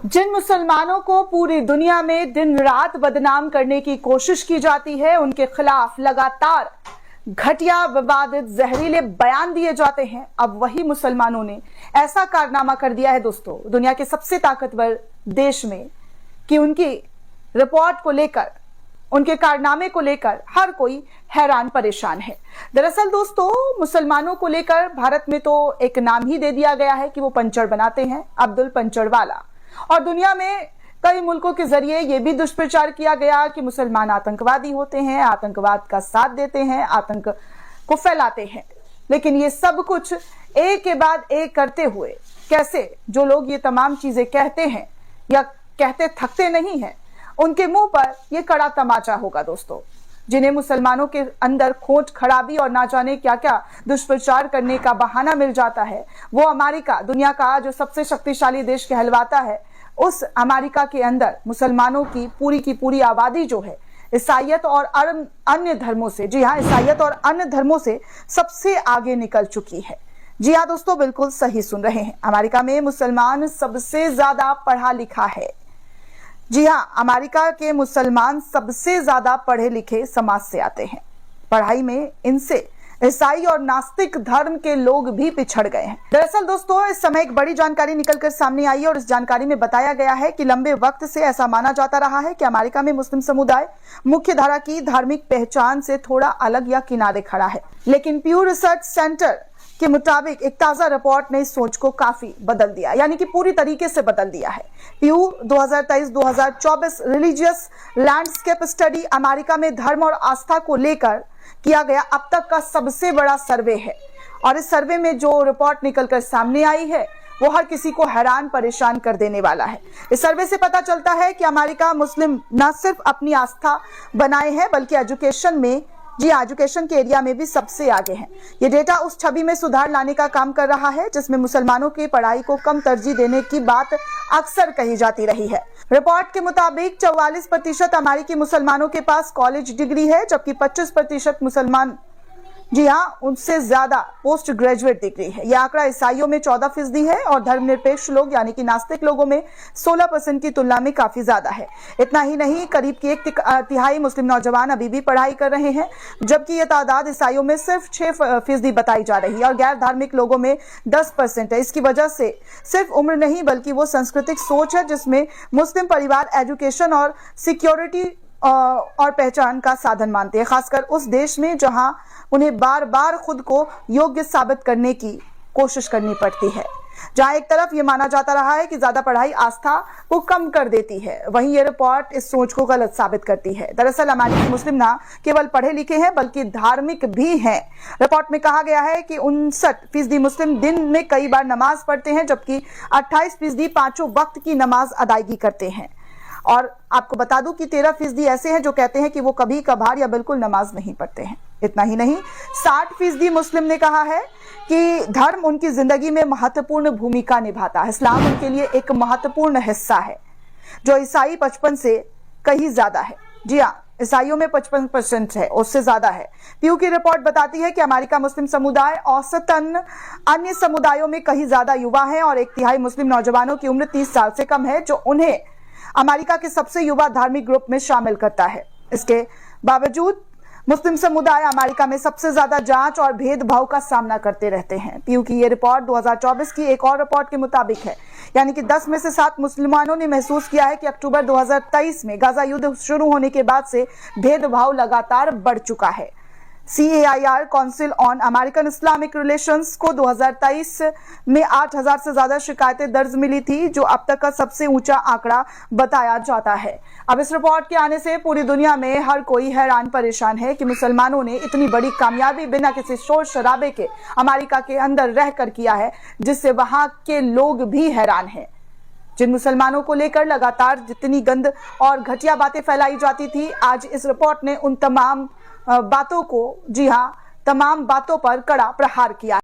जिन मुसलमानों को पूरी दुनिया में दिन रात बदनाम करने की कोशिश की जाती है, उनके खिलाफ लगातार घटिया, विवादित, जहरीले बयान दिए जाते हैं। अब वही मुसलमानों ने ऐसा कारनामा कर दिया है दोस्तों, दुनिया के सबसे ताकतवर देश में, कि उनकी रिपोर्ट को लेकर, उनके कारनामे को लेकर हर कोई हैरान परेशान है। दरअसल दोस्तों, मुसलमानों को लेकर भारत में तो एक नाम ही दे दिया गया है कि वो पंचर बनाते हैं, अब्दुल पंचरवाला। और दुनिया में कई मुल्कों के जरिए यह भी दुष्प्रचार किया गया कि मुसलमान आतंकवादी होते हैं, आतंकवाद का साथ देते हैं, आतंक को फैलाते हैं। लेकिन ये सब कुछ एक के बाद एक करते हुए कैसे जो लोग ये तमाम चीजें कहते हैं या कहते थकते नहीं हैं, उनके मुंह पर यह कड़ा तमाचा होगा दोस्तों। जिन्हें मुसलमानों के अंदर खोट खराबी और ना जाने क्या क्या दुष्प्रचार करने का बहाना मिल जाता है, वो अमेरिका, दुनिया का जो सबसे शक्तिशाली देश कहलवाता है, उस अमेरिका के अंदर मुसलमानों की पूरी आबादी जो है ईसाइयत और अन्य धर्मों से, जी हाँ, ईसाइयत और अन्य धर्मों से सबसे आगे निकल चुकी है। जी हाँ दोस्तों, बिल्कुल सही सुन रहे हैं, अमेरिका में मुसलमान सबसे ज्यादा पढ़ा लिखा है। जी हाँ, अमेरिका के मुसलमान सबसे ज्यादा पढ़े लिखे समाज से आते हैं। पढ़ाई में इनसे ईसाई और नास्तिक धर्म के लोग भी पिछड़ गए हैं। दरअसल दोस्तों, इस समय एक बड़ी जानकारी निकलकर सामने आई है और इस जानकारी में बताया गया है कि लंबे वक्त से ऐसा माना जाता रहा है कि अमेरिका में मुस्लिम समुदाय मुख्य धारा की धार्मिक पहचान से थोड़ा अलग या किनारे खड़ा है। लेकिन प्यू रिसर्च सेंटर के मुताबिक एक ताजा रिपोर्ट ने इस सोच को काफी बदल दिया, यानी कि पूरी तरीके से बदल दिया है। प्यू 2023-2024 रिलीजियस लैंडस्केप स्टडी अमेरिका में धर्म और आस्था को लेकर किया गया अब तक का सबसे बड़ा सर्वे है। और इस सर्वे में जो रिपोर्ट निकलकर सामने आई है वो हर किसी को हैरान परेशान कर देने वाला है। इस सर्वे से पता चलता है कि अमेरिका मुस्लिम न सिर्फ अपनी आस्था बनाए हैं बल्कि एजुकेशन में, जी हाँ, एजुकेशन के एरिया में भी सबसे आगे हैं। ये डेटा उस छवि में सुधार लाने का काम कर रहा है जिसमें मुसलमानों की पढ़ाई को कम तरजीह देने की बात अक्सर कही जाती रही है। रिपोर्ट के मुताबिक 44% अमेरिकी मुसलमानों के पास कॉलेज डिग्री है, जबकि 25% मुसलमान, जी हाँ, उनसे ज्यादा पोस्ट ग्रेजुएट डिग्री है। यह आंकड़ा ईसाइयों में 14% है और धर्मनिरपेक्ष लोग यानी कि नास्तिक लोगों में 16% की तुलना में काफी ज्यादा है। इतना ही नहीं, करीब की 1/3 मुस्लिम नौजवान अभी भी पढ़ाई कर रहे हैं, जबकि यह तादाद ईसाइयों में सिर्फ 6% बताई जा रही है और गैर धार्मिक लोगों में 10% है। इसकी वजह से सिर्फ उम्र नहीं बल्कि वो सांस्कृतिक सोच है जिसमें मुस्लिम परिवार एजुकेशन और सिक्योरिटी और पहचान का साधन मानते हैं, खासकर उस देश में जहां उन्हें बार बार खुद को योग्य साबित करने की कोशिश करनी पड़ती है। जहां एक तरफ ये माना जाता रहा है कि ज्यादा पढ़ाई आस्था को कम कर देती है, वहीं ये रिपोर्ट इस सोच को गलत साबित करती है। दरअसल अमेरिकी मुस्लिम न केवल पढ़े लिखे हैं बल्कि धार्मिक भी हैं। रिपोर्ट में कहा गया है कि 59% मुस्लिम दिन में कई बार नमाज पढ़ते हैं, जबकि 28% पांचों वक्त की नमाज अदायगी करते हैं। और आपको बता दूं कि 13% ऐसे हैं जो कहते हैं कि वो कभी कभार या बिल्कुल नमाज नहीं पढ़ते हैं। इतना ही नहीं, 60% मुस्लिम ने कहा है कि धर्म उनकी जिंदगी में महत्वपूर्ण भूमिका निभाता है। इस्लाम उनके लिए एक महत्वपूर्ण हिस्सा है, जो ईसाई 55 से कहीं ज्यादा है। जी हाँ, ईसाइयों में 55% है, उससे ज्यादा है। प्यू की रिपोर्ट बताती है कि अमेरिका मुस्लिम समुदाय औसतन अन्य समुदायों में कहीं ज्यादा युवा है और 1/3 मुस्लिम नौजवानों की उम्र 30 साल से कम है, जो उन्हें अमेरिका के सबसे युवा धार्मिक ग्रुप में शामिल करता है। इसके बावजूद मुस्लिम समुदाय अमेरिका में सबसे ज्यादा जांच और भेदभाव का सामना करते रहते हैं। पीयू की यह रिपोर्ट 2024 की एक और रिपोर्ट के मुताबिक है, यानी कि 10 में से 7 मुसलमानों ने महसूस किया है कि अक्टूबर 2023 में गाजा युद्ध शुरू होने के बाद से भेदभाव लगातार बढ़ चुका है। CAIR council on American Islamic relations को 2023 में 8,000 से ज्यादा शिकायतें दर्ज मिली थी, जो अब तक का सबसे ऊंचा आंकड़ा बताया जाता है। अब इस रिपोर्ट के आने से पूरी दुनिया में हर कोई हैरान परेशान है कि मुसलमानों ने इतनी बड़ी कामयाबी बिना किसी शोर शराबे के अमेरिका के अंदर रहकर किया है, जिससे वहां के लोग भी हैरान हैं। जिन मुसलमानों को लेकर लगातार जितनी गंद और घटिया बातें फैलाई जाती थी, आज इस रिपोर्ट ने उन तमाम बातों को, जी हाँ, तमाम बातों पर कड़ा प्रहार किया।